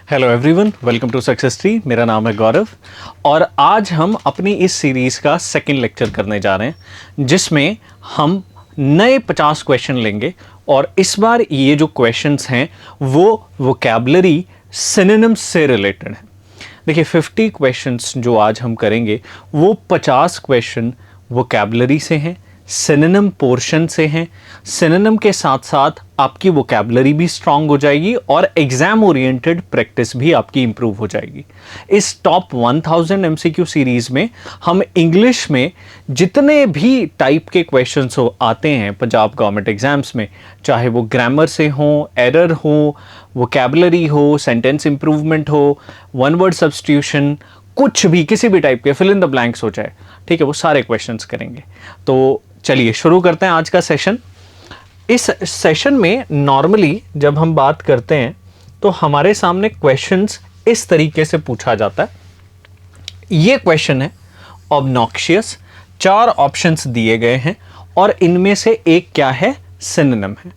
Hello everyone, welcome to success tree. मेरा नाम है गौरव और आज हम अपनी इस सीरीज़ का सेकंड लेक्चर करने जा रहे हैं जिसमें हम नए 50 क्वेश्चन लेंगे और इस बार ये जो क्वेश्चंस हैं वो वोकैबुलरी सिनोनिम्स से रिलेटेड हैं। देखिए 50 क्वेश्चंस जो आज हम करेंगे वो 50 क्वेश्चन वोकैबुलरी से हैं, सिनोनिम पोर्शन से हैं। सिनोनिम के साथ साथ आपकी वोकैबुलरी भी स्ट्रांग हो जाएगी और एग्जाम ओरिएंटेड प्रैक्टिस भी आपकी इंप्रूव हो जाएगी। इस टॉप 1000 एमसीक्यू सीरीज में हम इंग्लिश में जितने भी टाइप के क्वेश्चंस आते हैं पंजाब गवर्नमेंट एग्जाम्स में, चाहे वो ग्रामर से हो, एरर हो, वोकैबुलरी हो, सेंटेंस इंप्रूवमेंट हो, वन वर्ड सब्स्टिट्यूशन, कुछ भी किसी भी टाइप के फिल इन द ब्लैंक्स हो जाए, ठीक है, वो सारे क्वेश्चंस करेंगे। तो चलिए शुरू करते हैं आज का सेशन। इस सेशन में नॉर्मली जब हम बात करते हैं तो हमारे सामने क्वेश्चंस इस तरीके से पूछा जाता है। ये क्वेश्चन है ऑब्नॉक्शियस, 4 ऑप्शंस दिए गए हैं और इनमें से एक क्या है, सिनोनिम है।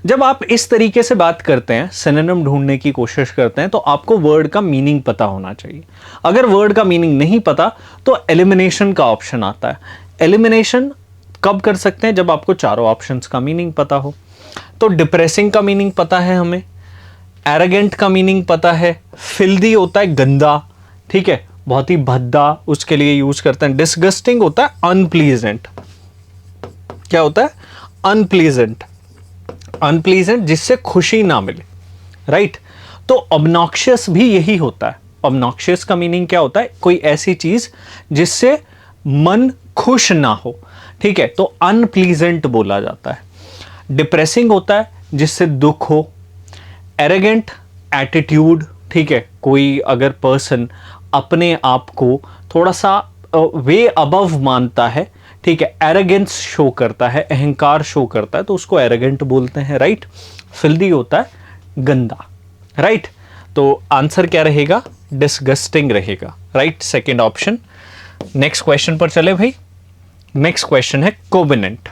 जब आप इस तरीके से बात करते हैं, सिनोनिम ढूंढने की कोशिश करते हैं, तो आपको वर्ड का मीनिंग पता होना चाहिए। अगर वर्ड का मीनिंग नहीं पता तो एलिमिनेशन का ऑप्शन आता है। एलिमिनेशन कब कर सकते हैं, जब आपको चारों ऑप्शंस का मीनिंग पता हो। तो डिप्रेसिंग का मीनिंग पता है हमें, एरोगेंट का मीनिंग पता है, फिल्दी होता है गंदा, ठीक है, बहुत ही भद्दा, उसके लिए यूज करते हैं। डिसगस्टिंग होता है अनप्लीजेंट, क्या होता है, अनप्लीजेंट, अनप्लीजेंट जिससे खुशी ना मिले, राइट। तो ऑब्नॉक्शियस भी यही होता है। ऑब्नॉक्शियस का मीनिंग क्या होता है, कोई ऐसी चीज जिससे मन खुश ना हो, ठीक है, तो अनप्लीजेंट बोला जाता है। डिप्रेसिंग होता है जिससे दुख हो। एरोगेंट एटीट्यूड, ठीक है, कोई अगर पर्सन अपने आप को थोड़ा सा वे अबव मानता है, ठीक है, एरोगेंस शो करता है, अहंकार शो करता है, तो उसको एरोगेंट बोलते हैं, राइट। फिल्दी होता है गंदा, राइट। तो आंसर क्या रहेगा, डिसगस्टिंग रहेगा, right, second option. Next question पर चले भाई। नेक्स्ट क्वेश्चन है कोवेनेंट।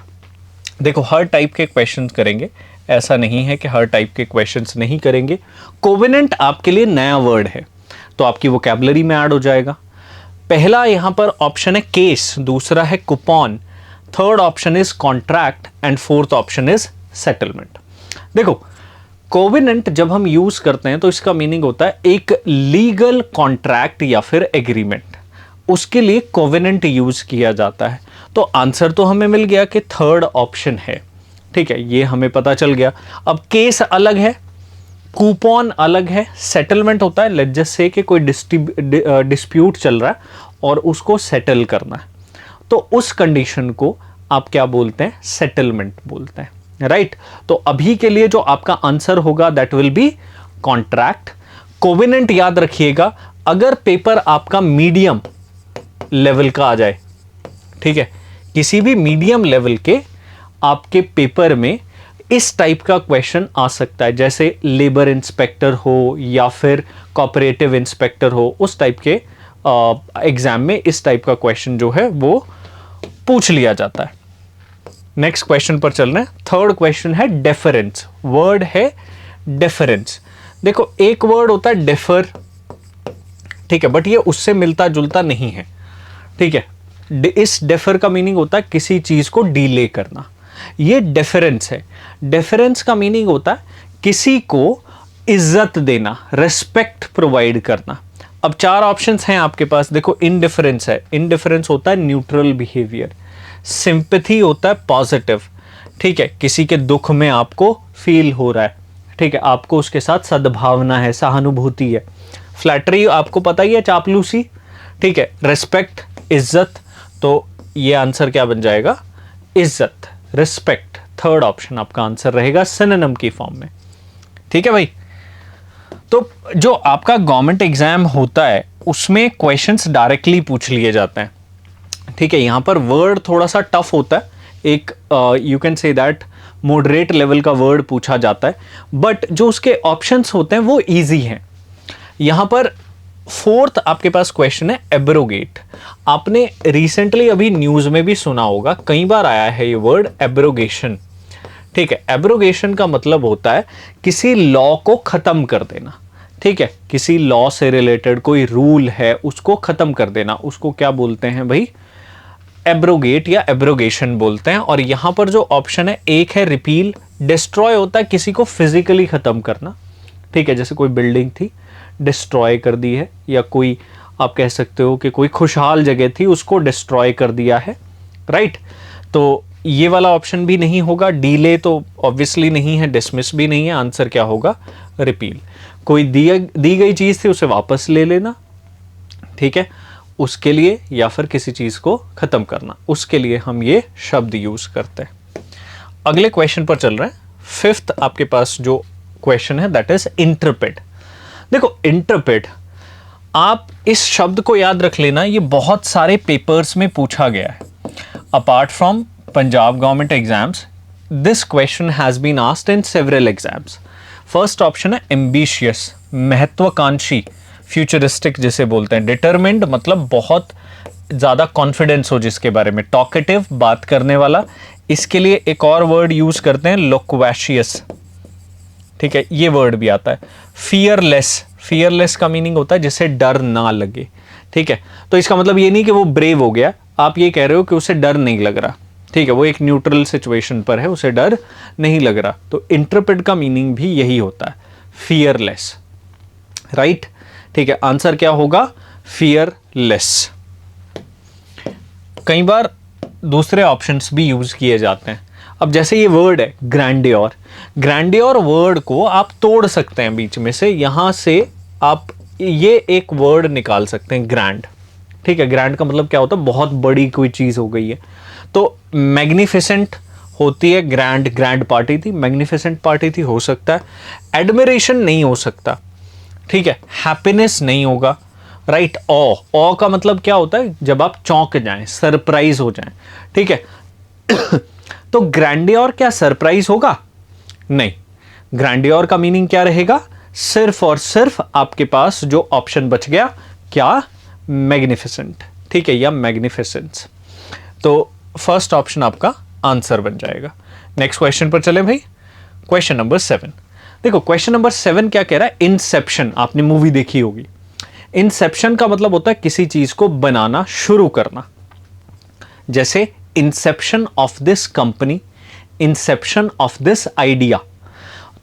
देखो हर टाइप के क्वेश्चंस करेंगे, ऐसा नहीं है कि हर टाइप के क्वेश्चंस नहीं करेंगे। कोवेनेंट आपके लिए नया वर्ड है तो आपकी वोकैबुलरी में ऐड हो जाएगा। पहला यहां पर ऑप्शन है केस, दूसरा है coupon, third option is contract and fourth option is settlement. देखो कोवेनेंट जब हम यूज करते हैं तो इसका मीनिंग होता है एक लीगल कॉन्ट्रैक्ट या फिर एग्रीमेंट, उसके लिए कोवेनेंट यूज किया जाता है। तो आंसर तो हमें मिल गया कि थर्ड ऑप्शन है, ठीक है, ये हमें पता चल गया। अब केस अलग है, कूपन अलग है, सेटलमेंट होता है लेट्स जस्ट से कि कोई डिस्प्यूट चल रहा है और उसको सेटल करना है, तो उस कंडीशन को आप क्या बोलते हैं, सेटलमेंट बोलते हैं, राइट। तो अभी के लिए जो आपका आंसर होगा that will B contract. Covenant याद रखिएगा, अगर पेपर आपका मीडियम लेवल का आ जाए, ठीक है, किसी भी मीडियम लेवल के आपके पेपर में इस टाइप का क्वेश्चन आ सकता है, जैसे लेबर इंस्पेक्टर हो या फिर कोऑपरेटिव इंस्पेक्टर हो, उस टाइप के एग्जाम में इस टाइप का क्वेश्चन जो है वो पूछ लिया जाता है। नेक्स्ट क्वेश्चन पर चल रहे हैं। थर्ड क्वेश्चन है डेफरेंस। वर्ड है डेफरेंस। देखो एक वर्ड होता है डेफर, ठीक है, बट ये उससे मिलता जुलता नहीं है, ठीक है। इस डेफर का मीनिंग होता है किसी चीज को डीले करना, ये डेफरेंस है। डेफरेंस का मीनिंग होता है किसी को इज्जत देना, रिस्पेक्ट प्रोवाइड करना। अब 4 ऑप्शंस हैं आपके पास। देखो इनडिफरेंस है, इनडिफरेंस होता है न्यूट्रल बिहेवियर। सिंपैथी होता है पॉजिटिव, ठीक है, किसी के दुख में आपको फील हो रहा है, ठीक है, आपको उसके साथ सद्भावना है, सहानुभूति है। फ्लैटरी आपको पता ही है, चापलूसी, ठीक है। रिस्पेक्ट इज्जत, तो ये आंसर क्या बन जाएगा, इज्जत, रिस्पेक्ट। थर्ड ऑप्शन आपका आंसर रहेगा सिनोनिम की फॉर्म में, ठीक है भाई। तो जो आपका गवर्नमेंट एग्जाम होता है उसमें क्वेश्चंस डायरेक्टली पूछ लिए जाते हैं, ठीक है। यहां पर वर्ड थोड़ा सा टफ होता है, एक you can say that moderate level का वर्ड पूछा जाता है, बट जो उसके ऑप्शंस होते हैं वो इजी हैं। यहां पर फोर्थ आपके पास क्वेश्चन है एब्रोगेट। आपने रिसेंटली अभी न्यूज में भी सुना होगा, कई बार आया है ये वर्ड एब्रोगेशन, ठीक है। एब्रोगेशन का मतलब होता है किसी लॉ को खत्म कर देना, ठीक है, किसी लॉ से रिलेटेड कोई रूल है उसको खत्म कर देना, उसको क्या बोलते हैं भाई, एब्रोगेट या एब्रोगेशन बोलते हैं। और यहां पर जो ऑप्शन है एक है रिपील, डिस्ट्रॉय होता है किसी को फिजिकली खत्म करना, ठीक है, जैसे कोई बिल्डिंग थी डिस्ट्रॉय कर दी है, या कोई आप कह सकते हो कि कोई खुशहाल जगह थी उसको डिस्ट्रॉय कर दिया है, राइट। तो ये वाला ऑप्शन भी नहीं होगा, डीले तो ऑब्वियसली नहीं है, डिसमिस भी नहीं है, आंसर क्या होगा, रिपील। कोई दी गई चीज थी उसे वापस ले लेना, ठीक है, उसके लिए, या फिर किसी चीज को खत्म करना, उसके लिए हम ये शब्द यूज करते हैं। अगले क्वेश्चन पर चल रहे हैं। फिफ्थ आपके पास जो क्वेश्चन है दैट इज इंटरप्रेट। देखो इंटरप्रेट, आप इस शब्द को याद रख लेना, ये बहुत सारे पेपर्स में पूछा गया है। Apart from Punjab government exams, this question has been asked in several exams. First option है एम्बिशियस, महत्वाकांक्षी, फ्यूचरिस्टिक जिसे बोलते हैं। डिटरमिन्ड मतलब बहुत ज़्यादा कॉन्फिडेंस हो जिसके बारे में। टॉकेटिव, बात करने वाला। इसके लिए एक और वर्ड यूज करते हैं लोक्वेशियस, ठीक है, ये वर्ड भी आता है। फियरलेस, फियरलेस का मीनिंग होता है जिसे डर ना लगे, ठीक है। तो इसका मतलब ये नहीं कि वो ब्रेव हो गया, आप ये कह रहे हो कि उसे डर नहीं लग रहा, ठीक है, वो एक न्यूट्रल सिचुएशन पर है, उसे डर नहीं लग रहा। तो इंटरप्रेट का मीनिंग भी यही होता है, फियरलेस, राइट, ठीक है। आंसर क्या होगा, फियरलेस। कई बार दूसरे ऑप्शंस भी यूज किए जाते हैं। अब जैसे ये वर्ड है ग्रैंडियोर, ग्रैंडियोर वर्ड को आप तोड़ सकते हैं बीच में से, यहां से आप ये एक वर्ड निकाल सकते हैं ग्रैंड, ठीक है। ग्रैंड का मतलब क्या होता है, बहुत बड़ी कोई चीज हो गई है। तो मैग्निफिसेंट होती है ग्रैंड, ग्रैंड पार्टी थी, मैग्निफिसेंट पार्टी थी, हो सकता है। एडमिरेशन नहीं हो सकता, ठीक है। हैप्पीनेस नहीं होगा, राइट। ऑ का मतलब क्या होता है, जब आप चौंक जाएं, सरप्राइज हो जाएं, ठीक है। तो ग्रैंडियोर क्या सरप्राइज होगा, नहीं। ग्रैंडियोर का मीनिंग क्या रहेगा, सिर्फ और सिर्फ आपके पास जो ऑप्शन बच गया, क्या, मैग्निफिसेंट, ठीक है, या मैग्निफिसेंस। तो फर्स्ट ऑप्शन आपका आंसर बन जाएगा। नेक्स्ट क्वेश्चन पर चले भाई, क्वेश्चन नंबर 7। देखो क्वेश्चन नंबर 7 क्या कह रहा है, इंसेप्शन, आपने मूवी देखी होगी। इंसेप्शन का मतलब होता है किसी चीज को बनाना, शुरू करना। जैसे Inception of this company, Inception of this idea.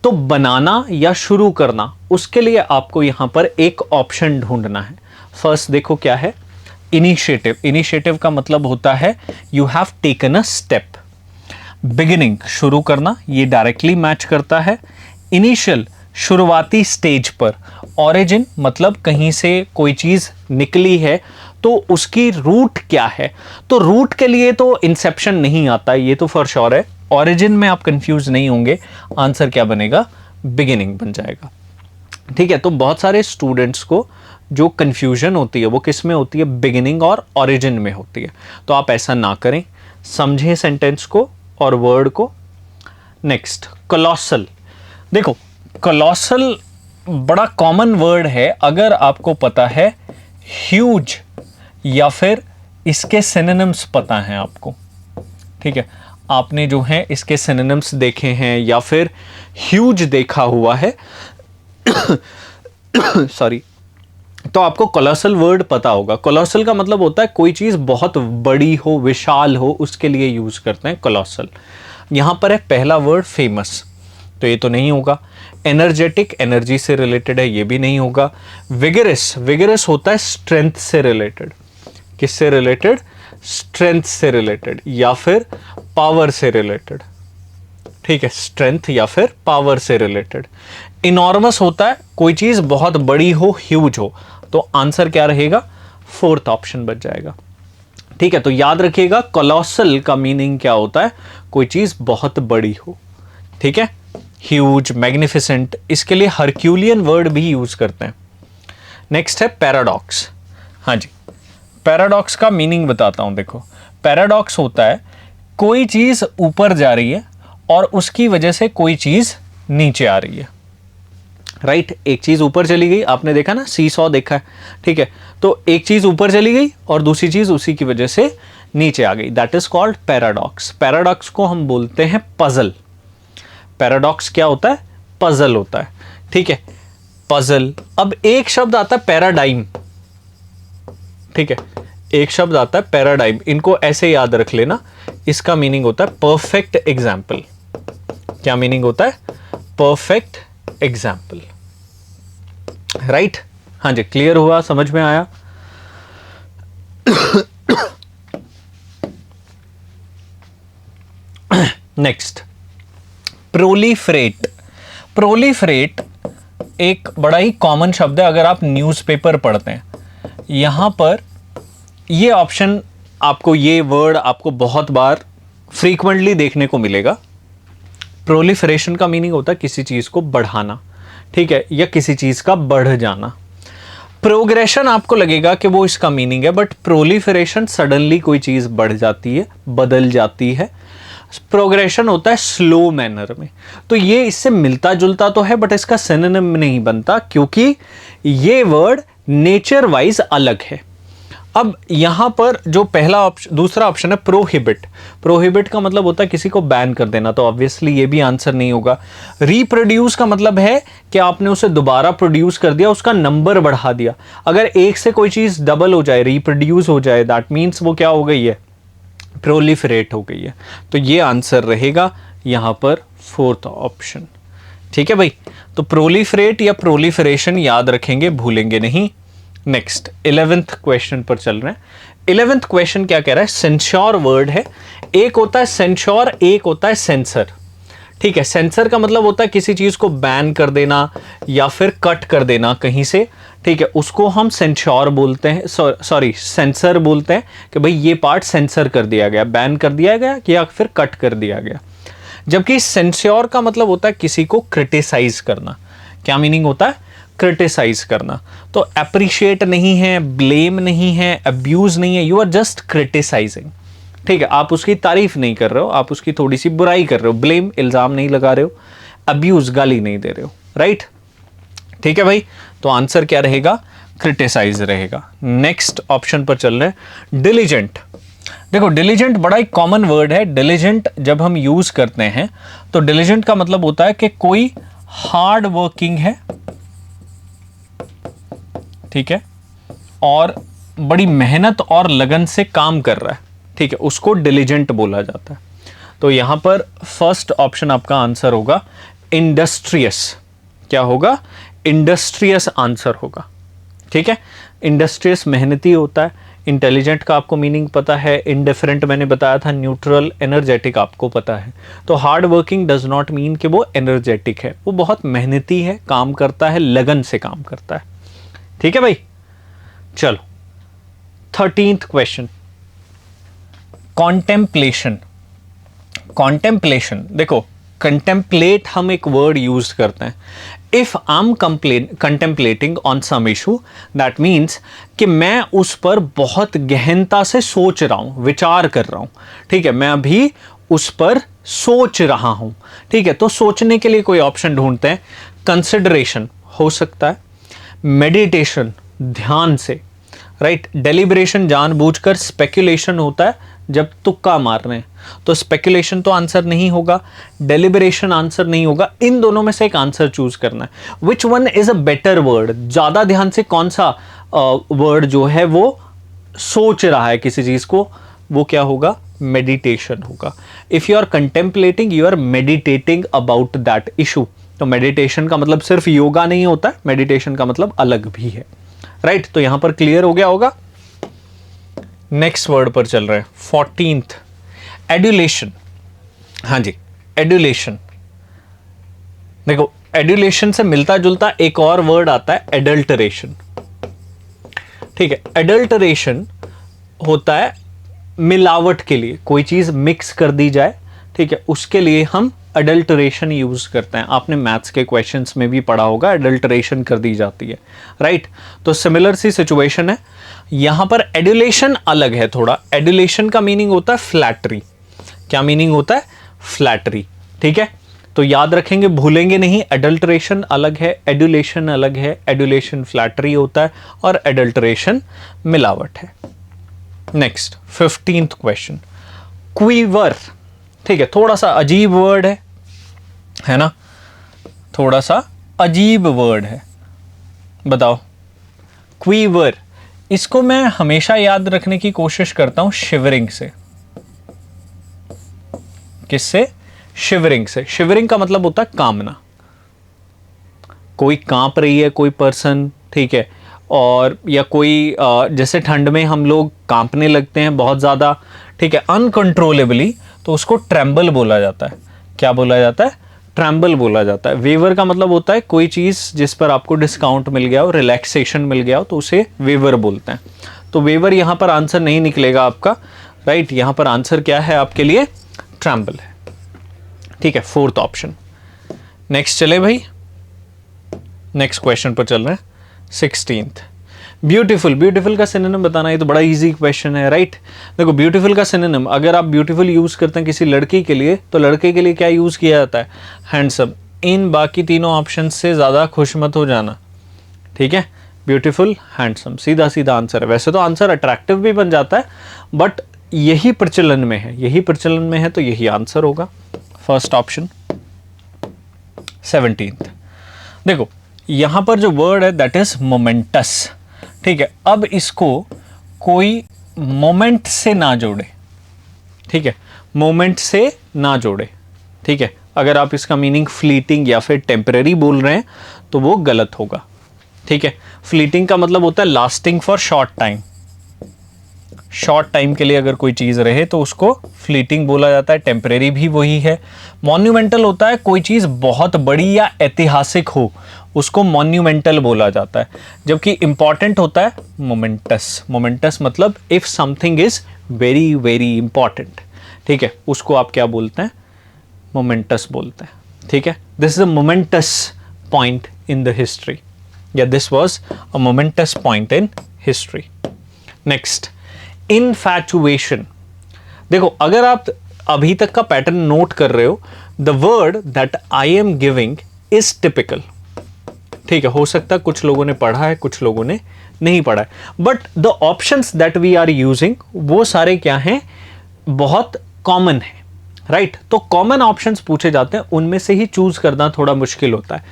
तो बनाना या शुरू करना, उसके लिए आपको यहां पर एक ऑप्शन ढूंढना है। फर्स्ट देखो क्या है, इनिशिएटिव। इनिशिएटिव का मतलब होता है you have taken a step. Beginning, शुरू करना, ये डायरेक्टली मैच करता है। इनिशियल, शुरुआती स्टेज पर। ऑरिजिन मतलब कहीं से कोई चीज निकली है तो उसकी रूट क्या है। तो रूट के लिए तो इंसेप्शन नहीं आता, ये तो फॉर श्योर है। ऑरिजिन में आप कंफ्यूज नहीं होंगे, आंसर क्या बनेगा, बिगिनिंग बन जाएगा, ठीक है। तो बहुत सारे स्टूडेंट्स को जो कंफ्यूजन होती है वो किस में होती है, बिगिनिंग और ऑरिजिन में होती है। तो आप ऐसा ना करें, समझें सेंटेंस को और वर्ड को। Next, colossal. देखो कोलोसल बड़ा कॉमन वर्ड है, अगर आपको पता है ह्यूज या फिर इसके सिनोनिम्स पता हैं आपको, ठीक है। आपने जो है इसके सिनोनिम्स देखे हैं या फिर ह्यूज देखा हुआ है सॉरी, तो आपको कोलोसल वर्ड पता होगा। कोलोसल का मतलब होता है कोई चीज बहुत बड़ी हो, विशाल हो, उसके लिए यूज करते हैं कोलोसल। यहां पर है पहला वर्ड फेमस, तो ये तो नहीं होगा। एनर्जेटिक, एनर्जी से रिलेटेड है, ये भी नहीं होगा। विगरस, विगरस होता है स्ट्रेंथ से रिलेटेड। किससे रिलेटेड, स्ट्रेंथ से रिलेटेड या फिर पावर से रिलेटेड, ठीक है, स्ट्रेंथ या फिर पावर से रिलेटेड। इनॉर्मस होता है कोई चीज बहुत बड़ी हो, ह्यूज हो। तो आंसर क्या रहेगा, फोर्थ ऑप्शन बच जाएगा, ठीक है। तो याद रखिएगा कोलोसल का मीनिंग क्या होता है, कोई चीज बहुत बड़ी हो, ठीक है। ह्यूज, मैग्निफिसेंट, इसके लिए हरक्यूलियन वर्ड भी यूज करते हैं। नेक्स्ट है पैराडॉक्स। हाँ जी, पैराडॉक्स का मीनिंग बताता हूं। देखो पैराडॉक्स होता है कोई चीज ऊपर जा रही है और उसकी वजह से कोई चीज नीचे आ रही है, राइट। एक चीज ऊपर चली गई, आपने देखा ना, सी सॉ देखा है, ठीक है। तो एक चीज ऊपर चली गई और दूसरी चीज उसी की वजह से नीचे आ गई, that is called paradox. Paradox को हम बोलते हैं पजल। पैराडॉक्स क्या होता है, पजल होता है, ठीक है। पजल। अब एक शब्द आता है पैराडाइम, ठीक है, एक शब्द आता है पैराडाइम, इनको ऐसे याद रख लेना। इसका मीनिंग होता है परफेक्ट एग्जाम्पल। क्या मीनिंग होता है? Perfect example, right? हाँ जी, क्लियर हुआ, समझ में आया? नेक्स्ट, प्रोलीफरेट। प्रोलीफरेट एक बड़ा ही कॉमन शब्द है अगर आप न्यूज़पेपर पढ़ते हैं। यहां पर ये ऑप्शन आपको, ये वर्ड आपको बहुत बार फ्रीक्वेंटली देखने को मिलेगा। प्रोलिफरेशन का मीनिंग होता है किसी चीज को बढ़ाना, ठीक है, या किसी चीज का बढ़ जाना। प्रोग्रेशन आपको लगेगा कि वो इसका मीनिंग है, बट प्रोलिफरेशन सडनली कोई चीज बढ़ जाती है, बदल जाती है। प्रोग्रेशन होता है स्लो मैनर में। तो ये इससे मिलता जुलता तो है, बट इसका सिनोनिम नहीं बनता, क्योंकि ये वर्ड नेचर वाइज अलग है। अब यहां पर जो पहला ऑप्शन, दूसरा ऑप्शन है प्रोहिबिट। प्रोहिबिट का मतलब होता है किसी को बैन कर देना, तो ऑब्वियसली ये भी आंसर नहीं होगा। रिप्रोड्यूस का मतलब है कि आपने उसे दोबारा प्रोड्यूस कर दिया, उसका नंबर बढ़ा दिया। अगर एक से कोई चीज डबल हो जाए, रिप्रोड्यूस हो जाए, दैट मीन्स वो क्या हो गई है? प्रोलिफरेट हो गई है। तो ये आंसर रहेगा यहां पर फोर्थ ऑप्शन, ठीक है भाई? तो प्रोलिफरेट या प्रोलिफरेशन याद रखेंगे, भूलेंगे नहीं। नेक्स्ट 11th क्वेश्चन पर चल रहे हैं। 11th क्वेश्चन क्या कह रहा है? सेंसर वर्ड है। एक होता है सेंसर, एक होता है सेंसर, ठीक है। सेंसर का मतलब होता है किसी चीज को बैन कर देना या फिर कट कर देना कहीं से, ठीक है, उसको हम सेंसर बोलते हैं, सॉरी सेंसर बोलते हैं कि भाई ये पार्ट सेंसर कर दिया गया, बैन कर दिया गया या फिर कट कर दिया गया। जबकि सेंसर का मतलब होता है किसी को क्रिटिसाइज करना। क्या मीनिंग होता है? क्रिटिसाइज करना। तो अप्रिशिएट नहीं है, ब्लेम नहीं है, अब्यूज नहीं है, यू आर जस्ट क्रिटिसाइजिंग, ठीक है। आप उसकी तारीफ नहीं कर रहे हो, आप उसकी थोड़ी सी बुराई कर रहे हो। ब्लेम, इल्जाम नहीं लगा रहे हो, अब्यूज, गाली नहीं दे रहे हो, राइट? ठीक है भाई, तो आंसर क्या रहेगा? क्रिटिसाइज रहेगा। नेक्स्ट ऑप्शन पर चल रहे हैं, डिलीजेंट। देखो डिलीजेंट बड़ा ही कॉमन वर्ड है। डिलीजेंट जब हम यूज करते हैं तो डिलीजेंट का मतलब होता है कि कोई हार्ड वर्किंग है, ठीक है, और बड़ी मेहनत और लगन से काम कर रहा है, ठीक है, उसको डिलीजेंट बोला जाता है। तो यहां पर फर्स्ट ऑप्शन आपका आंसर होगा इंडस्ट्रियस। क्या होगा? इंडस्ट्रियस आंसर होगा, ठीक है। इंडस्ट्रियस मेहनती होता है। इंटेलिजेंट का आपको मीनिंग पता है, इंडिफरेंट मैंने बताया था, न्यूट्रल, एनर्जेटिक आपको पता है। तो hard working does not mean कि वो एनर्जेटिक है, वो बहुत मेहनती है, काम करता है, लगन से काम करता है, ठीक है भाई। चलो 13th क्वेश्चन, कॉन्टेम्पलेशन। कॉन्टेम्पलेशन, देखो कंटेम्पलेट हम एक वर्ड यूज करते हैं। If I am contemplating on some issue, that means कि मैं उस पर बहुत गहनता से सोच रहा हूं, विचार कर रहा हूं, ठीक है, मैं अभी उस पर सोच रहा हूं, ठीक है। तो सोचने के लिए कोई ऑप्शन ढूंढते हैं। कंसिडरेशन हो सकता है, मेडिटेशन ध्यान से, राइट, डेलिब्रेशन जानबूझकर, स्पेकुलेशन होता है जब तुक्का मार रहे हैं, तो स्पेकुलेशन तो आंसर नहीं होगा, डेलिब्रेशन आंसर नहीं होगा। इन दोनों में से एक आंसर चूज करना है। Which one is a better word? ज्यादा ध्यान से कौन सा वर्ड जो है वो सोच रहा है किसी चीज को, वो क्या होगा? मेडिटेशन होगा। If you are contemplating, you are meditating about that issue. तो मेडिटेशन का मतलब सिर्फ योगा नहीं होता, मेडिटेशन का मतलब अलग भी है, राइट? तो यहां पर क्लियर हो गया होगा। नेक्स्ट वर्ड पर चल रहे हैं, 14th, एडुलेशन। हाँ जी, एडुलेशन। देखो एडुलेशन से मिलता जुलता एक और वर्ड आता है, एडल्टरेशन, ठीक है। एडल्टरेशन होता है मिलावट के लिए, कोई चीज मिक्स कर दी जाए, ठीक है, उसके लिए हम अडल्टरेशन यूज करते हैं। आपने मैथ्स के क्वेश्चंस में भी पढ़ा होगा, अडल्टरेशन कर दी जाती है, राइट? तो सिमिलर सी सिचुएशन है यहां पर। एडुलेशन अलग है थोड़ा। एडुलेशन का मीनिंग होता है फ्लैटरी। क्या मीनिंग होता है? फ्लैटरी, ठीक है। तो याद रखेंगे, भूलेंगे नहीं। एडल्टरेशन अलग है, एडुलेशन अलग है। एडुलेशन फ्लैटरी होता है और एडल्टरेशन मिलावट है। नेक्स्ट 15th क्वेश्चन, क्वीवर, ठीक है। थोड़ा सा अजीब वर्ड है ना, थोड़ा सा अजीब वर्ड है। बताओ। क्वीवर, इसको मैं हमेशा याद रखने की कोशिश करता हूं शिवरिंग से। किससे? शिवरिंग से। शिवरिंग का मतलब होता है कांपना, कोई कांप रही है कोई पर्सन, ठीक है, और या कोई जैसे ठंड में हम लोग कांपने लगते हैं बहुत ज़्यादा, ठीक है, अनकंट्रोलेबली, तो उसको ट्रेम्बल बोला जाता है। क्या बोला जाता है? ट्रेम्बल बोला जाता है। वेवर का मतलब होता है कोई चीज़ जिस पर आपको डिस्काउंट मिल गया हो, रिलैक्सेशन मिल गया हो, तो उसे वेवर बोलते हैं। तो वेवर यहाँ पर आंसर नहीं निकलेगा आपका, राइट। यहाँ पर आंसर क्या है आपके लिए? ट्रेम्बल है, ठीक है, फोर्थ ऑप्शन। नेक्स्ट चले भाई, नेक्स्ट क्वेश्चन पर चल रहे हैं। 16th, beautiful. ब्यूटीफुल का सिनोनिम बताना, ये तो बड़ा इजी क्वेश्चन है, राइट। देखो ब्यूटीफुल का सिनोनिम, अगर आप ब्यूटीफुल यूज करते हैं किसी लड़की के लिए, तो लड़के के लिए क्या यूज किया जाता है? हैंडसम। इन बाकी तीनों ऑप्शन से ज्यादा खुश मत हो जाना, ठीक है। ब्यूटीफुल, हैंडसम, सीधा सीधा आंसर है। वैसे तो आंसर अट्रैक्टिव भी बन जाता है, बट यही प्रचलन में है, यही प्रचलन में है, तो यही आंसर होगा, फर्स्ट ऑप्शन। 17th, देखो यहां पर जो वर्ड है दैट इज मोमेंटस, ठीक है। अब इसको कोई मोमेंट से ना जोड़े, ठीक है, मोमेंट से ना जोड़े, ठीक है। अगर आप इसका मीनिंग फ्लीटिंग या फिर टेम्पररी बोल रहे हैं तो वो गलत होगा, ठीक है। फ्लीटिंग का मतलब होता है lasting for short time, short time के लिए अगर कोई चीज रहे तो उसको फ्लीटिंग बोला जाता है। टेम्परेरी भी वही है। मॉन्यूमेंटल होता है कोई चीज बहुत बड़ी या ऐतिहासिक हो, उसको मॉन्यूमेंटल बोला जाता है। जबकि इंपॉर्टेंट होता है मोमेंटस। मोमेंटस मतलब if something is very very important, ठीक है, उसको आप क्या बोलते हैं? मोमेंटस बोलते हैं, ठीक है। This is a momentous point in the history, या this was a momentous point in history. Next, infatuation. देखो अगर आप अभी तक का पैटर्न नोट कर रहे हो, the word that I am giving is typical, ठीक है। हो सकता है कुछ लोगों ने पढ़ा है, कुछ लोगों ने नहीं पढ़ा है, but the options that we are using वो सारे क्या हैं? बहुत कॉमन है, राइट। तो कॉमन ऑप्शंस पूछे जाते हैं, उनमें से ही चूज करना थोड़ा मुश्किल होता है।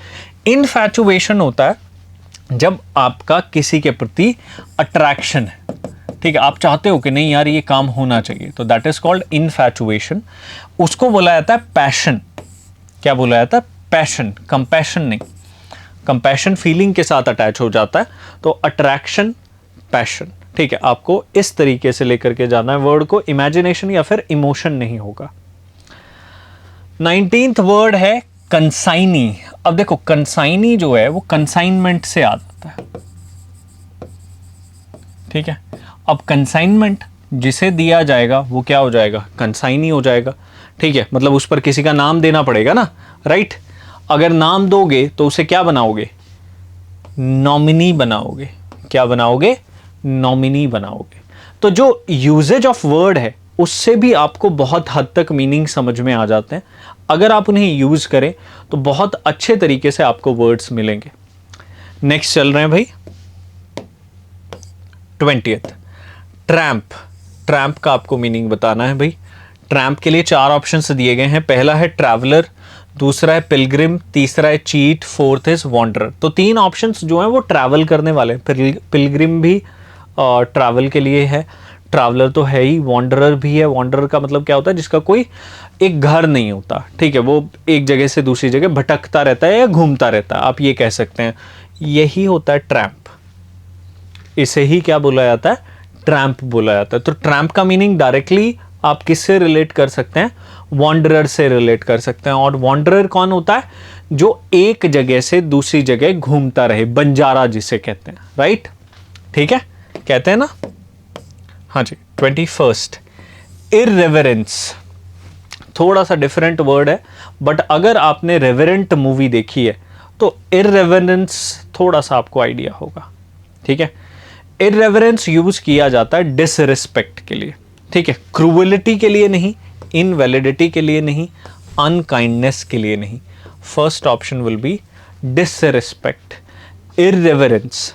इनफैचुएशन होता है जब आपका किसी के प्रति अट्रैक्शन है, ठीक है, आप चाहते हो कि नहीं यार ये काम होना चाहिए, तो दैट इज कॉल्ड इनफैचुएशन। उसको बोला जाता है पैशन। क्या बोला जाता है? पैशन, कंपैशन नहीं। कंपैशन फीलिंग के साथ अटैच हो जाता है, तो अट्रैक्शन, पैशन, ठीक है। आपको इस तरीके से लेकर के जाना है वर्ड को, इमेजिनेशन या फिर इमोशन नहीं होगा। 19th वर्ड है कंसाइनी। अब देखो कंसाइनी जो है वो कंसाइनमेंट से आ जाता है, ठीक है। अब कंसाइनमेंट जिसे दिया जाएगा वो क्या हो जाएगा? कंसाइनी हो जाएगा, ठीक है। मतलब उस पर किसी का नाम देना पड़ेगा ना, राइट। अगर नाम दोगे तो उसे क्या बनाओगे? नॉमिनी बनाओगे। क्या बनाओगे? नॉमिनी बनाओगे। तो जो यूजेज ऑफ वर्ड है उससे भी आपको बहुत हद तक मीनिंग समझ में आ जाते हैं। अगर आप उन्हें यूज करें तो बहुत अच्छे तरीके से आपको वर्ड्स मिलेंगे। नेक्स्ट चल रहे हैं भाई 20th, ट्रैम्प। ट्रैम्प का आपको मीनिंग बताना है भाई। ट्रैम्प के लिए 4 ऑप्शंस दिए गए हैं। पहला है ट्रैवलर, दूसरा है पिलग्रिम, तीसरा है चीट, फोर्थ इज वॉन्डरर। तो 3 ऑप्शंस जो हैं वो ट्रैवल करने वाले हैं। पिलग्रिम भी ट्रैवल के लिए है, ट्रैवलर तो है ही, वॉन्डरर भी है। वॉन्डरर का मतलब क्या होता है? जिसका कोई एक घर नहीं होता, ठीक है, वो एक जगह से दूसरी जगह भटकता रहता है या घूमता रहता है, आप ये कह सकते हैं। यही होता है ट्रैम्प। इसे ही क्या बोला जाता है? ट्रैम्प बोला जाता है। तो ट्रैम्प का मीनिंग डायरेक्टली आप किससे रिलेट कर सकते हैं? वॉन्डरर से रिलेट कर सकते हैं। और वॉन्डरर कौन होता है? जो एक जगह से दूसरी जगह घूमता रहे, बंजारा जिसे कहते हैं, राइट, ठीक है, कहते हैं ना। हाँ जी। 21st, इररेवरेंस। थोड़ा सा डिफरेंट वर्ड है, बट अगर आपने रेवरेंट मूवी देखी है तो इररेवरेंस थोड़ा सा आपको आइडिया होगा, ठीक है। इररेवरेंस यूज किया जाता है डिसरिस्पेक्ट के लिए, ठीक है, क्रूअलिटी के लिए नहीं, इनवैलिडिटी के लिए नहीं, अनकाइंडनेस के लिए नहीं। First option will be disrespect. Irreverence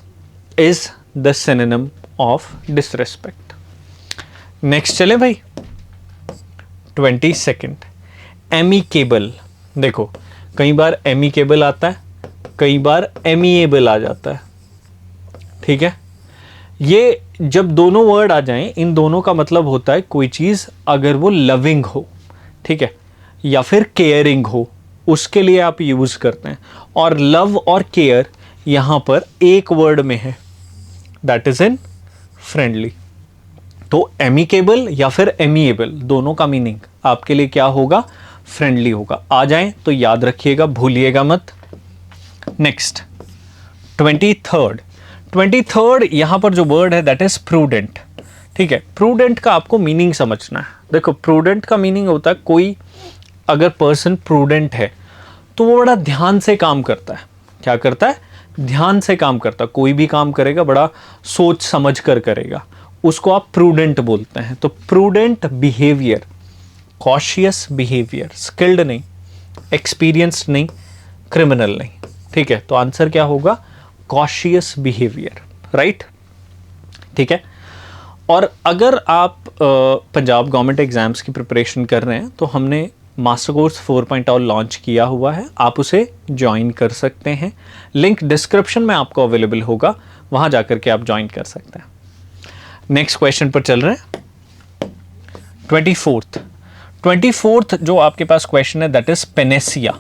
is the synonym of disrespect. Next चले भाई 22nd, एमिकेबल। देखो कई बार एमिकेबल आता है, कई बार एमिएबल आ जाता है, ठीक है, ये जब दोनों वर्ड आ जाएं, इन दोनों का मतलब होता है कोई चीज़ अगर वो लविंग हो, ठीक है, या फिर केयरिंग हो, उसके लिए आप यूज़ करते हैं। और लव और केयर यहाँ पर एक वर्ड में है, दैट इज इन फ्रेंडली। तो एमिकेबल या फिर एमिएबल, दोनों का मीनिंग आपके लिए क्या होगा? फ्रेंडली होगा। आ जाएं तो याद रखिएगा, भूलिएगा मत। नेक्स्ट 23rd यहां पर जो वर्ड है दैट इज प्रूडेंट। ठीक है, प्रूडेंट का आपको मीनिंग समझना है। देखो, प्रूडेंट का मीनिंग होता है कोई अगर पर्सन प्रूडेंट है तो वो बड़ा ध्यान से काम करता है। क्या करता है? ध्यान से काम करता है। कोई भी काम करेगा बड़ा सोच समझ कर करेगा, उसको आप प्रूडेंट बोलते हैं। तो prudent behaviour, cautious behaviour, skilled नहीं, एक्सपीरियंस्ड नहीं, क्रिमिनल नहीं। ठीक है, तो आंसर क्या होगा? Cautious behaviour, right? ठीक है। और अगर आप पंजाब गवर्नमेंट एग्जाम्स की प्रिपरेशन कर रहे हैं तो हमने मास्टर कोर्स 4.0 लॉन्च किया हुआ है, आप उसे ज्वाइन कर सकते हैं। लिंक डिस्क्रिप्शन में आपको अवेलेबल होगा, वहां जाकर के आप ज्वाइन कर सकते हैं। नेक्स्ट क्वेश्चन पर चल रहे हैं। 24th जो आपके पास क्वेश्चन है that is Panacea.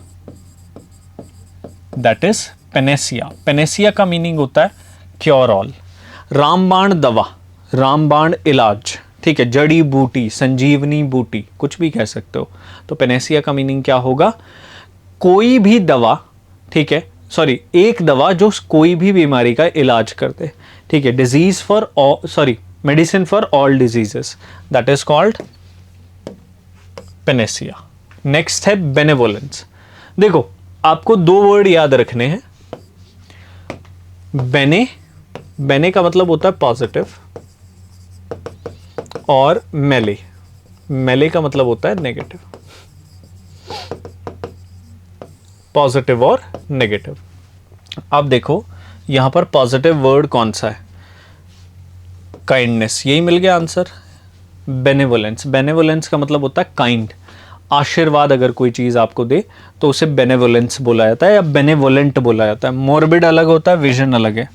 That is Panacea. Panacea का मीनिंग होता है क्योर ऑल। रामबाण दवा, रामबाण इलाज, ठीक है, जड़ी बूटी, संजीवनी बूटी, कुछ भी कह सकते हो। तो पेनेसिया का मीनिंग क्या होगा? कोई भी दवा, ठीक है, सॉरी, एक दवा जो कोई भी बीमारी का इलाज कर दे। ठीक है, disease for sorry medicine for all diseases, that is called Panacea. Next है बेनेवोलेंस। देखो, आपको दो वर्ड याद रखने हैं। बेने का मतलब होता है पॉजिटिव, और मेले का मतलब होता है नेगेटिव। पॉजिटिव और नेगेटिव। अब देखो यहां पर पॉजिटिव वर्ड कौन सा है? काइंडनेस, यही मिल गया आंसर। बेनेवोलेंस का मतलब होता है काइंड, आशीर्वाद। अगर कोई चीज आपको दे तो उसे बेनेवोलेंस बोला जाता है या बेनेवोलेंट बोला जाता है। मोर्बिड अलग होता है, विजन अलग है।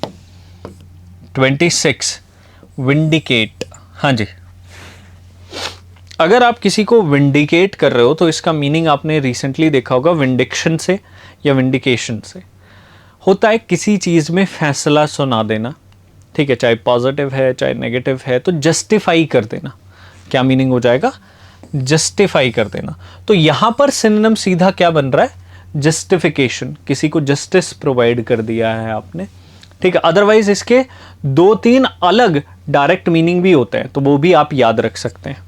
26 विंडिकेट। हाँ जी, अगर आप किसी को विंडिकेट कर रहे हो तो इसका मीनिंग आपने रिसेंटली देखा होगा विंडिक्शन से या विंडिकेशन से। होता है किसी चीज में फैसला सुना देना, ठीक है, चाहे पॉजिटिव है चाहे नेगेटिव है, तो जस्टिफाई कर देना। क्या मीनिंग हो जाएगा? जस्टिफाई कर देना। तो यहां पर सिनोनिम सीधा क्या बन रहा है? जस्टिफिकेशन। किसी को जस्टिस प्रोवाइड कर दिया है आपने, ठीक है। अदरवाइज इसके 2-3 अलग डायरेक्ट मीनिंग भी होते हैं, तो वो भी आप याद रख सकते हैं।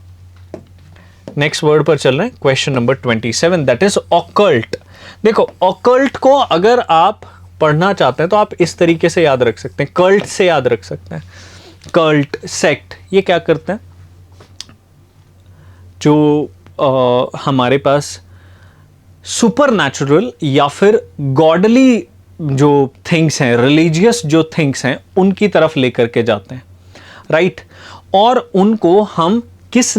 नेक्स्ट वर्ड पर चल रहे हैं, question number 27 that is occult. देखो, ऑकल्ट को अगर आप पढ़ना चाहते हैं तो आप इस तरीके से याद रख सकते हैं, कल्ट से याद रख सकते हैं। कल्ट, सेक्ट, ये क्या करते हैं? जो हमारे पास सुपर नेचुरल या फिर गॉडली जो थिंग्स हैं, रिलीजियस जो थिंग्स हैं, उनकी तरफ लेकर के जाते हैं, राइट? और उनको हम किस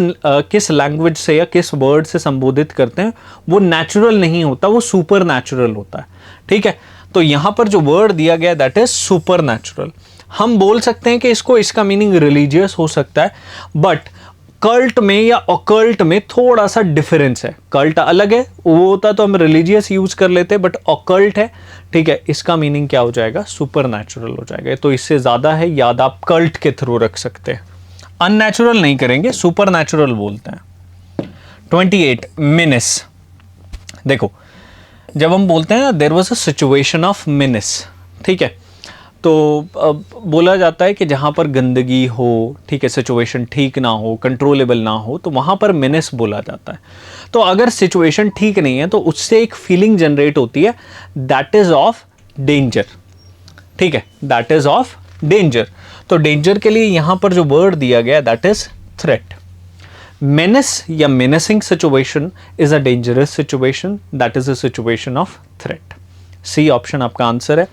लैंग्वेज से या किस वर्ड से संबोधित करते हैं? वो नेचुरल नहीं होता, वो सुपर नेचुरल होता है, ठीक है। तो यहां पर जो वर्ड दिया गया दैट इज सुपर नेचुरल। हम बोल सकते हैं कि इसका मीनिंग रिलीजियस हो सकता है, बट कल्ट में या ऑकल्ट में थोड़ा सा डिफरेंस है। कल्ट अलग है, वो होता तो हम रिलीजियस यूज कर लेते, बट ऑकल्ट है, ठीक है, इसका मीनिंग क्या हो जाएगा? सुपर नेचुरल हो जाएगा। तो इससे ज्यादा है, याद आप कल्ट के थ्रू रख सकते हैं। अननेचुरल नहीं करेंगे, सुपर नेचुरल बोलते हैं। 28 मिनिस। देखो, जब हम बोलते हैं ना there was a situation of menace, ठीक है, तो बोला जाता है कि जहां पर गंदगी हो, ठीक है, सिचुएशन ठीक ना हो, कंट्रोलेबल ना हो, तो वहां पर मिनिस बोला जाता है। तो अगर सिचुएशन ठीक नहीं है तो उससे एक फीलिंग जनरेट होती है, दैट इज ऑफ डेंजर, ठीक है, दैट इज ऑफ डेंजर। तो डेंजर के लिए यहां पर जो वर्ड दिया गया दैट इज थ्रेट। मेनेस या menacing situation is a dangerous situation, that is a situation of threat. C option आपका आंसर है।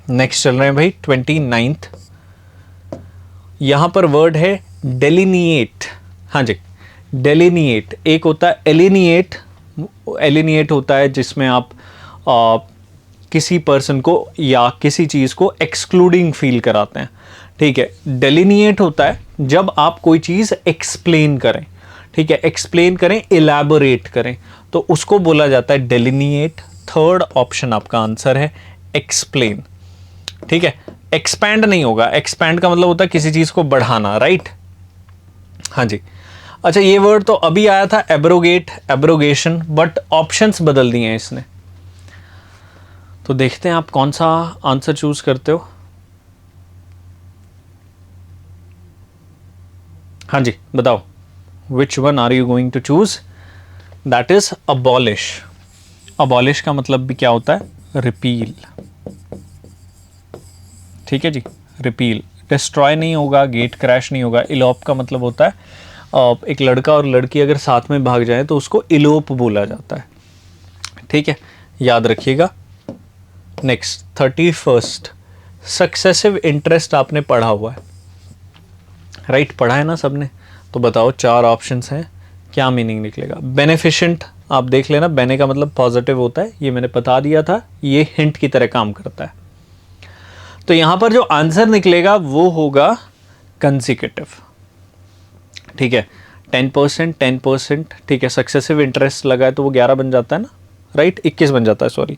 नेक्स्ट चल रहे हैं भाई 29th। यहां पर वर्ड है डेलिनिएट। हाँ जी, डेलिनिएट। एक होता है एलिनिएट। एलिनिएट होता है जिसमें आप किसी पर्सन को या किसी चीज़ को एक्सक्लूडिंग फील कराते हैं। ठीक है, डेलिनिएट होता है जब आप कोई चीज़ एक्सप्लेन करें। ठीक है, एक्सप्लेन करें, इलैबोरेट करें, तो उसको बोला जाता है डेलिनिएट। थर्ड ऑप्शन आपका आंसर है एक्सप्लेन। ठीक है, एक्सपैंड नहीं होगा। एक्सपैंड का मतलब होता है किसी चीज़ को बढ़ाना, राइट। हाँ जी। अच्छा, ये वर्ड तो अभी आया था एब्रोगेट, एब्रोगेशन, बट ऑप्शंस बदल दिए हैं इसने। तो देखते हैं आप कौन सा आंसर चूज करते हो। हाँ जी, बताओ, which one are you going to choose? That is abolish. Abolish का मतलब भी क्या होता है? रिपील। ठीक है जी, रिपील। डिस्ट्रॉय नहीं होगा, गेट क्रैश नहीं होगा। इलोप का मतलब होता है एक लड़का और लड़की अगर साथ में भाग जाए तो उसको इलोप बोला जाता है। ठीक है, याद रखिएगा। नेक्स्ट 31st, सक्सेसिव इंटरेस्ट आपने पढ़ा हुआ है, राइट? पढ़ा है ना सबने? तो बताओ, 4 ऑप्शंस हैं, क्या मीनिंग निकलेगा? बेनिफिशेंट, आप देख लेना, बेने का मतलब पॉजिटिव होता है, ये मैंने बता दिया था, ये हिंट की तरह काम करता है। तो यहां पर जो आंसर निकलेगा वो होगा कंसेक्यूटिव। ठीक है, 10%, 10%। ठीक है, सक्सेसिव इंटरेस्ट लगा है तो वो 11 बन जाता है ना, राइट? 21 बन जाता है, सॉरी।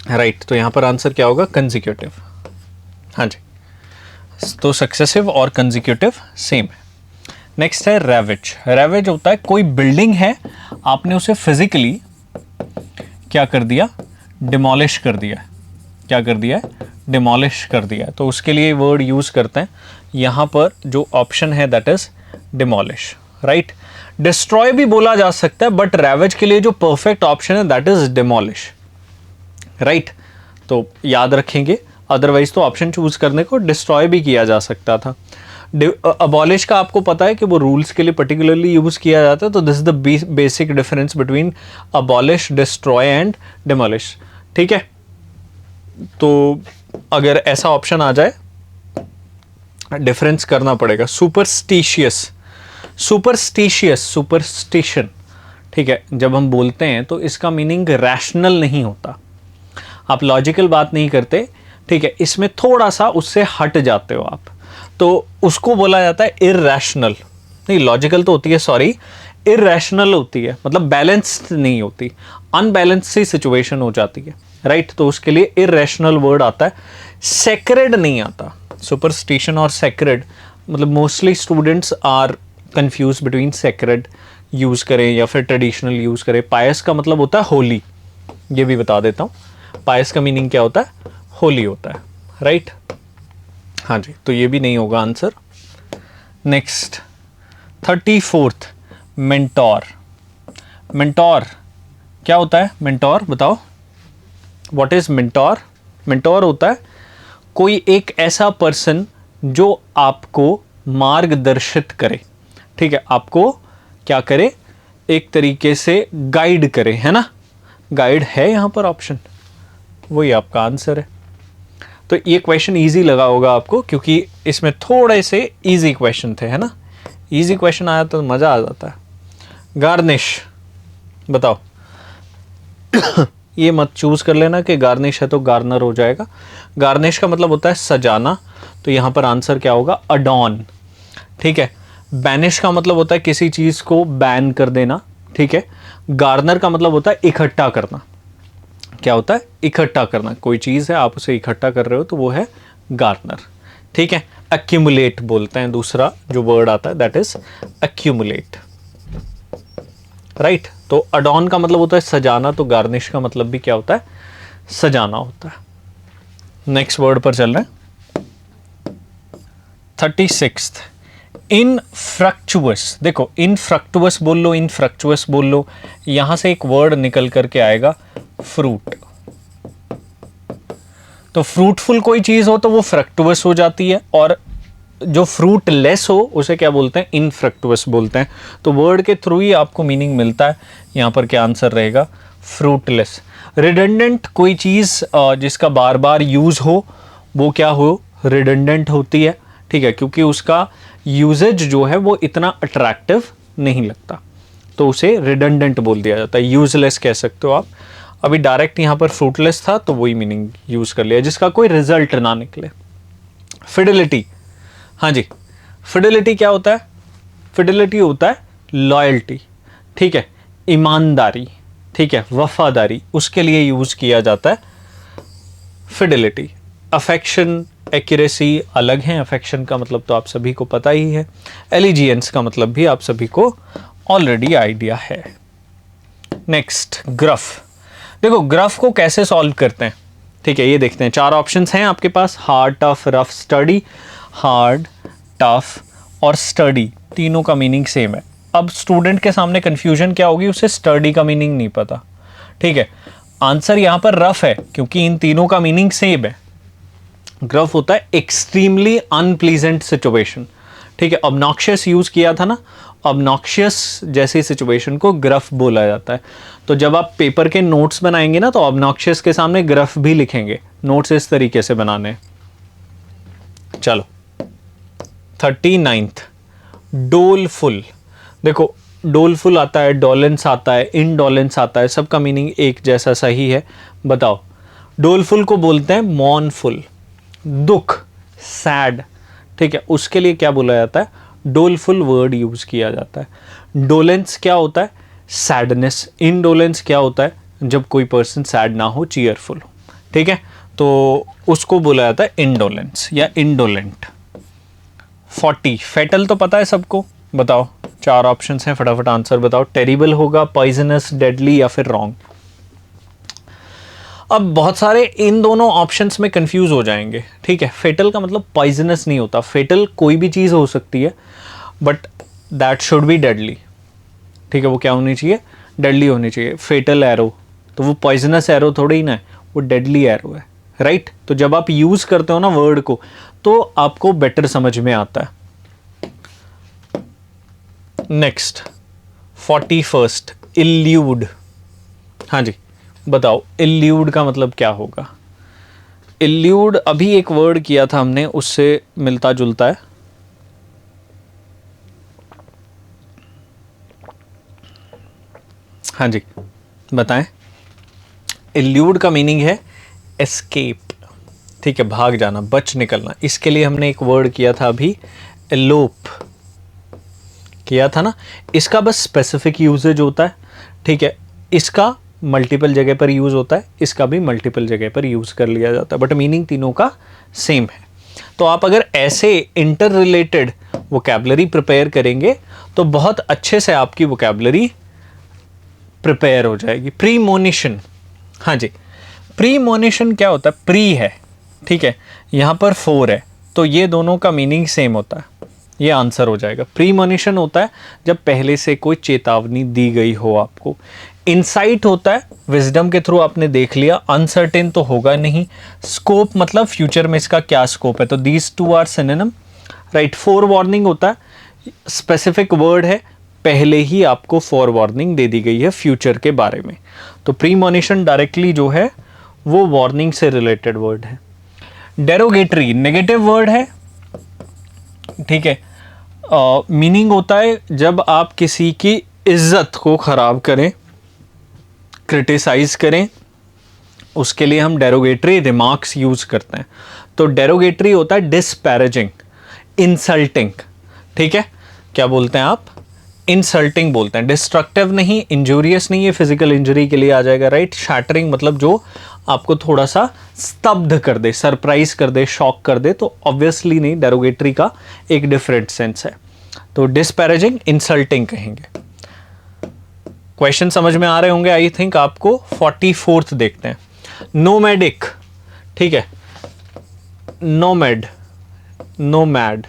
राइट, तो यहां पर आंसर क्या होगा? कंसेक्यूटिव। हाँ जी, तो सक्सेसिव और कंसेक्यूटिव सेम है। नेक्स्ट है रेवेज। रेवेज होता है कोई बिल्डिंग है, आपने उसे फिजिकली क्या कर दिया? डिमोलिश कर दिया। क्या कर दिया है? डिमोलिश कर दिया। तो उसके लिए वर्ड यूज करते हैं यहां पर, जो ऑप्शन है that is demolish, right? Destroy भी बोला जा सकता है, बट रेवेज के लिए जो परफेक्ट ऑप्शन है दैट इज डिमोलिश, राइट? तो याद रखेंगे, अदरवाइज तो ऑप्शन चूज करने को डिस्ट्रॉय भी किया जा सकता था। अबॉलिश का आपको पता है कि वो रूल्स के लिए पर्टिकुलरली यूज किया जाता है, तो this is the basic difference between abolish, destroy and demolish. ठीक है, तो अगर ऐसा ऑप्शन आ जाए, डिफरेंस करना पड़ेगा। Superstitious, superstitious, superstition. ठीक है, जब हम बोलते हैं तो इसका मीनिंग रैशनल नहीं होता, आप लॉजिकल बात नहीं करते। ठीक है, इसमें थोड़ा सा उससे हट जाते हो आप, तो उसको बोला जाता है इरैशनल। नहीं, लॉजिकल तो होती है, सॉरी, इरैशनल होती है, मतलब बैलेंस्ड नहीं होती, अनबैलेंस सी सिचुएशन हो जाती है, राइट? तो उसके लिए इरैशनल वर्ड आता है, सेक्रेड नहीं आता। सुपरस्टिशन और सेक्रेड, मतलब mostly students are confuse between sacred use करें या फिर ट्रेडिशनल यूज करें। पायस का मतलब होता है होली, ये भी बता देता हूं। पायस का मीनिंग क्या होता है? होली होता है, राइट? हाँ जी, तो ये भी नहीं होगा answer. Next 34th, mentor. Mentor क्या होता है? मेंटोर बताओ, व्हाट इज मेंटोर? मेंटोर होता है कोई एक ऐसा पर्सन जो आपको मार्गदर्शित करे। ठीक है, आपको क्या करे? एक तरीके से गाइड करे, है ना? गाइड है यहां पर ऑप्शन, वही आपका आंसर है। तो ये क्वेश्चन इजी लगा होगा आपको, क्योंकि इसमें थोड़े से इजी क्वेश्चन थे, है ना? इजी क्वेश्चन आया तो मजा आ जाता है। गार्निश बताओ। ये मत चूज कर लेना कि गार्निश है तो गार्नर हो जाएगा। गार्निश का मतलब होता है सजाना, तो यहां पर आंसर क्या होगा? अडॉन। ठीक है, बैनिश का मतलब होता है किसी चीज को बैन कर देना। ठीक है, गार्नर का मतलब होता है इकट्ठा करना। क्या होता है? इकट्ठा करना। कोई चीज है, आप उसे इकट्ठा कर रहे हो, तो वो है गार्नर। ठीक है, एक्यूमुलेट बोलते हैं, दूसरा जो वर्ड आता है दैट इज एक्यूमुलेट, राइट? तो अडॉन का मतलब होता है सजाना, तो गार्निश का मतलब भी क्या होता है? सजाना होता है। नेक्स्ट वर्ड पर चल रहे हैं। 36th, इनफ्रक्चुअस। देखो, इनफ्रक्चुअस बोल लो, इनफ्रक्चुअस बोल लो, यहां से एक वर्ड निकल करके आएगा फ्रूट। तो फ्रूटफुल कोई चीज हो तो वो फ्रक्टुअस हो जाती है, और जो फ्रूट लेस हो उसे क्या बोलते हैं? इनफ्रक्टुअस बोलते हैं। तो वर्ड के थ्रू ही आपको मीनिंग मिलता है। यहां पर क्या आंसर रहेगा? फ्रूटलेस। रिडंडेंट कोई चीज जिसका बार बार यूज हो, वो क्या हो? रिडंडेंट होती है। ठीक है, क्योंकि उसका यूजेज जो है वो इतना अट्रैक्टिव नहीं लगता, तो उसे रिडंडेंट बोल दिया जाता है, यूजलेस कह सकते हो आप। अभी डायरेक्ट यहाँ पर फ्रूटलेस था तो वही मीनिंग यूज़ कर लिया, जिसका कोई रिजल्ट ना निकले। फिडिलिटी, हाँ जी, फिडिलिटी क्या होता है? फिडिलिटी होता है लॉयल्टी, ठीक है, ईमानदारी, ठीक है, वफादारी, उसके लिए यूज़ किया जाता है फिडिलिटी। अफेक्शन, एक्यूरेसी अलग है, अफेक्शन का मतलब तो आप सभी को पता ही है, एलिजियंस का मतलब भी आप सभी को ऑलरेडी आइडिया है। Next, gruff. देखो ग्रफ को कैसे सॉल्व करते हैं, ठीक है, ये देखते हैं। 4 ऑप्शंस हैं आपके पास, hard, tough, rough, study. Hard, tough और स्टडी तीनों का मीनिंग सेम है। अब स्टूडेंट के सामने कंफ्यूजन क्या होगी, उसे स्टडी का मीनिंग नहीं पता, ठीक है। आंसर यहां पर रफ है क्योंकि इन तीनों का मीनिंग सेम है। ग्रफ होता है एक्सट्रीमली अनप्लीजेंट सिचुएशन, ठीक है, ऑब्नॉक्शियस यूज किया था ना, ऑब्नॉक्शियस जैसी सिचुएशन को ग्रफ बोला जाता है। तो जब आप पेपर के नोट्स बनाएंगे ना तो ऑब्नॉक्शियस के सामने ग्रफ भी लिखेंगे, नोट्स इस तरीके से बनाने। चलो 39th, डोलफुल। देखो डोलफुल आता है, डोलेंस आता है, इनडोलेंस आता है, सबका मीनिंग एक जैसा सही है। बताओ, डोलफुल को बोलते हैं मॉर्नफुल, दुख, सैड, ठीक है, उसके लिए क्या बोला जाता है? डोलफुल वर्ड यूज किया जाता है। डोलेंस क्या होता है? सैडनेस। इनडोलेंस क्या होता है? जब कोई पर्सन सैड ना हो, चीयरफुल हो, ठीक है, तो उसको बोला जाता है इनडोलेंस या इंडोलेंट। 40, फेटल तो पता है सबको, बताओ 4 ऑप्शंस हैं, फटाफट आंसर बताओ। टेरिबल होगा, पॉइजनस, डेडली या फिर रॉन्ग। अब बहुत सारे इन दोनों ऑप्शंस में कंफ्यूज हो जाएंगे, ठीक है। फेटल का मतलब पॉइजनस नहीं होता, फेटल कोई भी चीज़ हो सकती है but that should be deadly, ठीक है, वो क्या होनी चाहिए? डेडली होनी चाहिए। फेटल एरो तो वो पॉइजनस एरो थोड़ी ही ना है, वो डेडली एरो है, राइट। तो जब आप यूज़ करते हो ना वर्ड को तो आपको बेटर समझ में आता है। Next 41st, elude. हाँ जी, बताओ इल्यूड का मतलब क्या होगा? इल्यूड अभी एक वर्ड किया था हमने, उससे मिलता जुलता है। हाँ जी बताएं। इल्यूड का मीनिंग है एस्केप, ठीक है, भाग जाना, बच निकलना। इसके लिए हमने एक वर्ड किया था अभी, एलोप किया था ना। इसका बस स्पेसिफिक यूजेज होता है, ठीक है, इसका मल्टीपल जगह पर यूज़ होता है, इसका भी मल्टीपल जगह पर यूज़ कर लिया जाता है, बट मीनिंग तीनों का सेम है। तो आप अगर ऐसे इंटर रिलेटेड वोकैबुलरी प्रिपेयर करेंगे तो बहुत अच्छे से आपकी वोकैबुलरी प्रिपेयर हो जाएगी। प्रीमोनिशन, हाँ जी, प्रीमोनिशन क्या होता है? प्री है, ठीक है, यहाँ पर 4 है, तो ये दोनों का मीनिंग सेम होता है, ये आंसर हो जाएगा। प्रीमोनिशन होता है जब पहले से कोई चेतावनी दी गई हो आपको। इनसाइट होता है विजडम के थ्रू आपने देख लिया, अनसर्टेन तो होगा नहीं। स्कोप मतलब फ्यूचर में इसका क्या स्कोप है, तो these two are synonym, right. Forewarning होता है, स्पेसिफिक वर्ड है, पहले ही आपको फोर वार्निंग दे दी गई है फ्यूचर के बारे में। तो प्रीमोनिशन डायरेक्टली जो है वो वार्निंग से रिलेटेड वर्ड है। डेरोगेटरी नेगेटिव वर्ड है, ठीक है, मीनिंग होता है जब आप किसी की इज्जत को खराब करें, क्रिटिसाइज करें, उसके लिए हम डेरोगेटरी रिमार्क्स यूज करते हैं। तो डेरोगेटरी होता है डिस्पैरेजिंग, इंसल्टिंग, ठीक है, क्या बोलते हैं आप? इंसल्टिंग बोलते हैं। डिस्ट्रक्टिव नहीं, इंजूरियस नहीं, ये फिजिकल इंजरी के लिए आ जाएगा, राइट। शैटरिंग मतलब जो आपको थोड़ा सा स्तब्ध कर दे, सरप्राइज कर दे, शॉक कर दे, तो ऑब्वियसली नहीं, डेरोगेटरी का एक डिफरेंट सेंस है। तो डिस्पैरेजिंग, इंसल्टिंग कहेंगे। क्वेश्चन समझ में आ रहे होंगे आई थिंक आपको। 44th देखते हैं, नोमैडिक, ठीक है, नोमैड, नोमैड,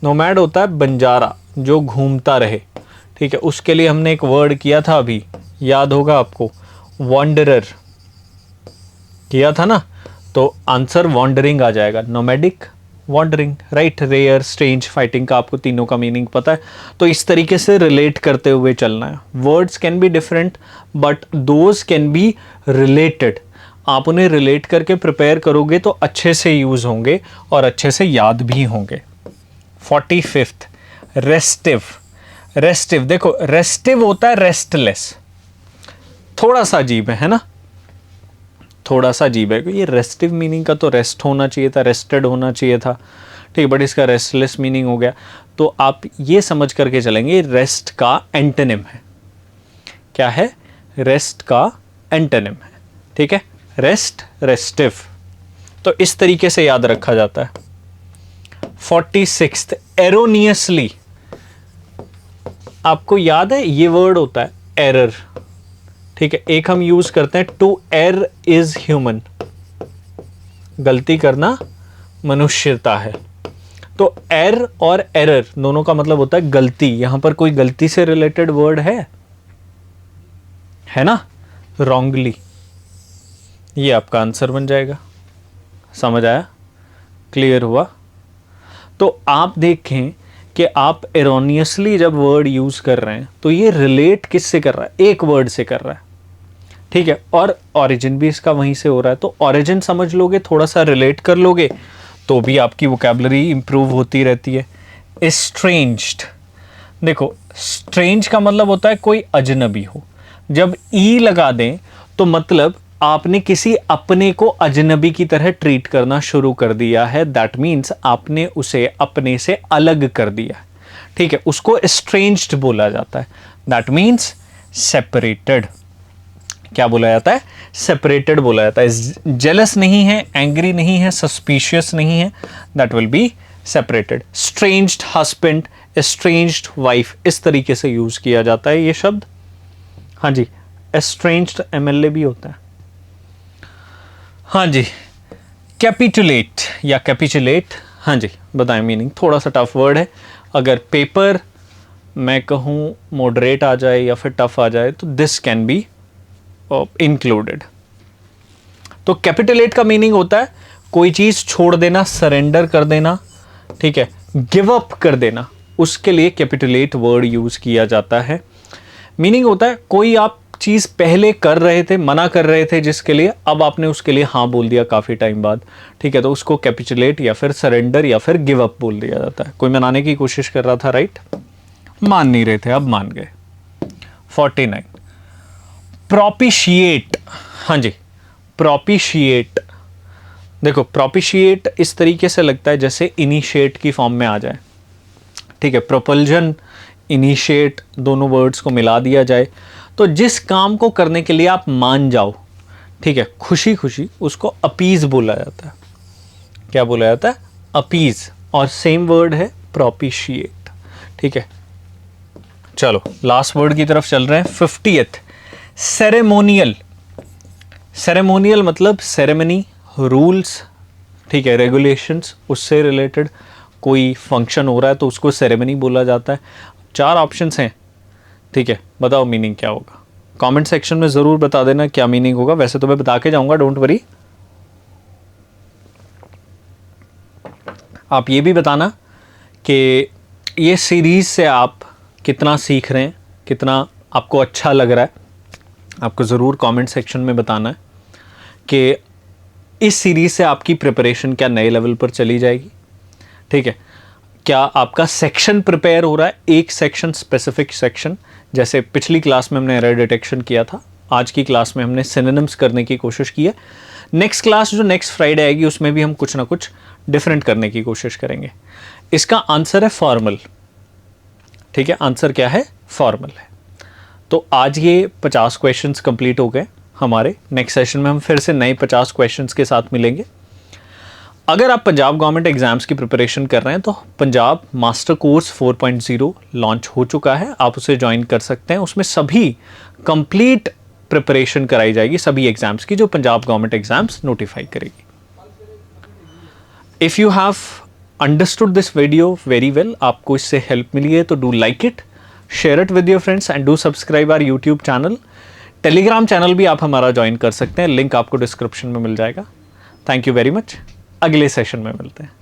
नोमैड होता है बंजारा जो घूमता रहे, ठीक है, उसके लिए हमने एक वर्ड किया था अभी, याद होगा आपको, वॉन्डरर किया था ना, तो आंसर वॉन्डरिंग आ जाएगा। Nomadic, wandering, right. Rare, strange, fighting का आपको तीनों का मीनिंग पता है, तो इस तरीके से रिलेट करते हुए चलना है। Words can be different but those can be related. आप उन्हें रिलेट करके प्रिपेयर करोगे तो अच्छे से यूज होंगे और अच्छे से याद भी होंगे। 45th restive. रेस्टिव देखो, रेस्टिव होता है रेस्टलेस, थोड़ा सा अजीब है ना, थोड़ा सा अजीब है। ये रेस्टिव मीनिंग का तो रेस्ट होना चाहिए था, रेस्टेड होना चाहिए था, ठीक है, बट इसका रेस्टलेस मीनिंग हो गया। तो आप ये समझ करके चलेंगे रेस्ट का एंटोनिम है। क्या है? रेस्ट का एंटोनिम है, ठीक है, रेस्ट, रेस्टिव। तो इस तरीके से याद रखा जाता है। 46th एरोनियसली, आपको याद है ये वर्ड होता है एरर, ठीक है, एक हम यूज करते हैं टू एर इज ह्यूमन, गलती करना मनुष्यता है। तो एर और एरर दोनों का मतलब होता है गलती। यहां पर कोई गलती से रिलेटेड वर्ड है ना, रॉन्गली, ये आपका आंसर बन जाएगा। समझ आया? क्लियर हुआ? तो आप देखें कि आप एरोनियसली जब वर्ड यूज कर रहे हैं तो ये रिलेट किससे कर रहा है? एक वर्ड से कर रहा है, ठीक है, और ओरिजिन भी इसका वहीं से हो रहा है। तो ओरिजिन समझ लोगे, थोड़ा सा रिलेट कर लोगे, तो भी आपकी वोकैबुलरी इंप्रूव होती रहती है। एस्ट्रेंज्ड, देखो स्ट्रेंज का मतलब होता है कोई अजनबी हो। जब ई लगा दें तो मतलब आपने किसी अपने को अजनबी की तरह ट्रीट करना शुरू कर दिया है। दैट मीन्स आपने उसे अपने से अलग कर दिया, ठीक है, उसको एस्ट्रेंज्ड बोला जाता है। That means separated. क्या बोला जाता है? सेपरेटेड बोला जाता है। जेलस नहीं है, एंग्री नहीं है, सस्पिशियस नहीं है, that will be separated. Estranged husband, estranged wife, इस तरीके से यूज किया जाता है ये शब्द। हाँ जी, एस्ट्रेंज्ड एमएलए भी होता है। हाँ जी, कैपिटुलेट या कैपिचुलेट, हाँ जी बताएं मीनिंग। थोड़ा सा टफ वर्ड है, अगर पेपर मैं कहूँ मॉडरेट आ जाए या फिर टफ आ जाए तो दिस कैन बी इंक्लूडेड। तो कैपिटुलेट का मीनिंग होता है कोई चीज छोड़ देना, सरेंडर कर देना, ठीक है, गिव अप कर देना, उसके लिए कैपिटुलेट वर्ड यूज किया जाता है। मीनिंग होता है कोई आप चीज पहले कर रहे थे, मना कर रहे थे जिसके लिए, अब आपने उसके लिए हाँ बोल दिया काफी टाइम बाद, ठीक है, तो उसको कैपिचुलेट या फिर सरेंडर या फिर गिव अप बोल दिया जाता है। कोई मनाने की कोशिश कर रहा था, राइट, मान नहीं रहे थे, अब मान गए। 49 प्रोपिशिएट, हाँ जी प्रोपिशिएट। देखो प्रोपिशिएट इस तरीके से लगता है जैसे इनिशिएट की फॉर्म में आ जाए, ठीक है, प्रोपल्जन, इनिशिएट, दोनों वर्ड्स को मिला दिया जाए तो जिस काम को करने के लिए आप मान जाओ, ठीक है, खुशी खुशी, उसको अपीज बोला जाता है। क्या बोला जाता है? अपीज, और सेम वर्ड है प्रोपिशिएट, ठीक है। चलो लास्ट वर्ड की तरफ चल रहे हैं। 50th ceremonial. सेरेमोनियल मतलब सेरेमनी, रूल्स, ठीक है, रेगुलेशंस, उससे रिलेटेड कोई फंक्शन हो रहा है तो उसको सेरेमनी बोला जाता है। 4 ऑप्शंस हैं, ठीक है, बताओ मीनिंग क्या होगा। कमेंट सेक्शन में ज़रूर बता देना क्या मीनिंग होगा, वैसे तो मैं बता के जाऊंगा, डोंट वरी। आप ये भी बताना कि ये सीरीज़ से आप कितना सीख रहे हैं, कितना आपको अच्छा लग रहा है। आपको ज़रूर कमेंट सेक्शन में बताना है कि इस सीरीज़ से आपकी प्रिपरेशन क्या नए लेवल पर चली जाएगी, ठीक है, क्या आपका सेक्शन प्रिपेयर हो रहा है, एक सेक्शन, स्पेसिफिक सेक्शन, जैसे पिछली क्लास में हमने एरर डिटेक्शन किया था, आज की क्लास में हमने सिनोनिम्स करने की कोशिश की है। नेक्स्ट क्लास जो नेक्स्ट फ्राइडे आएगी उसमें भी हम कुछ ना कुछ डिफरेंट करने की कोशिश करेंगे। इसका आंसर है फॉर्मल, ठीक है, आंसर क्या है? फॉर्मल है। तो आज ये 50 क्वेश्चंस कंप्लीट हो गए हमारे। नेक्स्ट सेशन में हम फिर से नए 50 क्वेश्चंस के साथ मिलेंगे। अगर आप पंजाब गवर्नमेंट एग्जाम्स की प्रिपरेशन कर रहे हैं तो पंजाब मास्टर कोर्स 4.0 लॉन्च हो चुका है, आप उसे ज्वाइन कर सकते हैं। उसमें सभी कंप्लीट प्रिपरेशन कराई जाएगी सभी एग्जाम्स की जो पंजाब गवर्नमेंट एग्जाम्स नोटिफाई करेगी। If you have understood this video very well, आपको इससे हेल्प मिली है तो do like it, share it with your friends and do subscribe our YouTube channel. Telegram channel भी आप हमारा ज्वाइन कर सकते हैं, लिंक आपको डिस्क्रिप्शन में मिल जाएगा। थैंक यू वेरी मच, अगले सेशन में मिलते हैं।